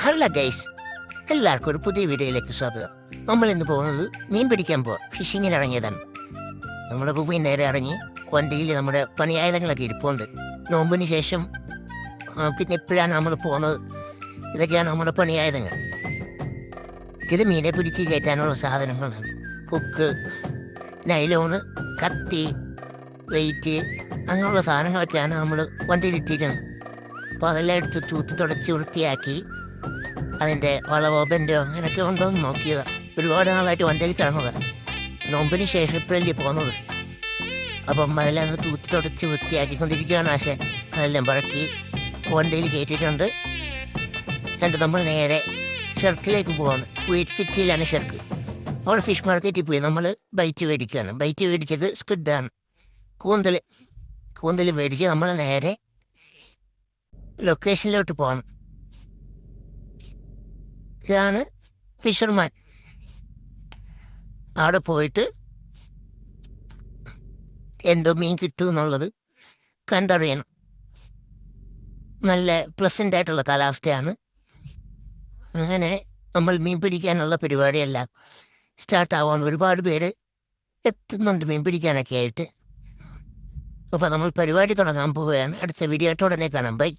Hello guys, എല്ലാവർക്കും ഒരു പുതിയ വീഡിയോയിലേക്ക് സ്വാഗതം. നമ്മൾ ഇന്ന് പോകുന്നത് മീൻ പിടിക്കാൻ ഫിഷിങ്ങിന് ഇറങ്ങിയതാണ്. നമ്മുടെ ഭൂമി നേരെ ഇറങ്ങി വണ്ടിയിൽ നമ്മുടെ പണിയായുധങ്ങളൊക്കെ ഇരിപ്പുണ്ട്. നോമ്പിന് ശേഷം പിന്നെ എപ്പോഴാണ് നമ്മൾ പോകുന്നത്. ഇതൊക്കെയാണ് നമ്മുടെ പണിയായുധങ്ങൾ. ഇത് മീനെ പിടിച്ച് കയറ്റാനുള്ള സാധനങ്ങളാണ്. ഹുക്ക്, നൈലോണ്, കത്തി, വെയിറ്റ്, അങ്ങനെയുള്ള സാധനങ്ങളൊക്കെയാണ് നമ്മൾ വണ്ടിയിൽ ഇട്ടിരിക്കുന്നത്. അപ്പോൾ അതെല്ലാം എടുത്ത് തൂത്ത് തുടച്ച് വൃത്തിയാക്കി അതിൻ്റെ വളവോ ബെൻഡോ അങ്ങനെയൊക്കെ ഉണ്ടോ എന്ന് നോക്കിയതാണ്. ഒരുപാട് നാളായിട്ട് വണ്ടിയിൽ കാണുന്നത്. നോമ്പിന് ശേഷം ഇപ്പോഴല്ലേ പോകുന്നത്. അപ്പം അതെല്ലാം തൂത്ത് തുടച്ച് വൃത്തിയാക്കിക്കൊണ്ടിരിക്കുകയാണ് ആശാൻ. അതെല്ലാം പറക്കി വണ്ടിയിൽ കയറ്റിയിട്ടുണ്ട്. എന്നിട്ട് നമ്മൾ നേരെ ഷെർക്കിലേക്ക് പോവാണ്. വീറ്റ് സിറ്റിയിലാണ് ഷെർക്ക്. അവിടെ ഫിഷ് മാർക്കറ്റിൽ പോയി നമ്മൾ ബൈറ്റ് മേടിക്കുകയാണ്. ബൈറ്റ് മേടിച്ചത് സ്ക്വിഡാണ്. കൂന്തൽ മേടിച്ച് നമ്മൾ നേരെ ലൊക്കേഷനിലോട്ട് പോകണം. ഇതാണ് ഫിഷർമാൻ. അവിടെ പോയിട്ട് എന്തോ മീൻ കിട്ടും എന്നുള്ളത് കണ്ടറിയണം. നല്ല പ്ലസൻ്റ് ആയിട്ടുള്ള കാലാവസ്ഥയാണ്. അങ്ങനെ നമ്മൾ മീൻ പിടിക്കാനുള്ള പരിപാടിയെല്ലാം സ്റ്റാർട്ടാവാൻ ഒരുപാട് പേര് എത്തുന്നുണ്ട് മീൻ പിടിക്കാനൊക്കെ ആയിട്ട്. അപ്പോൾ നമ്മൾ പരിപാടി തുടങ്ങാൻ പോവുകയാണ്. അടുത്ത വീഡിയോ ആയിട്ട് ഉടനെ കാണാം. ബൈ.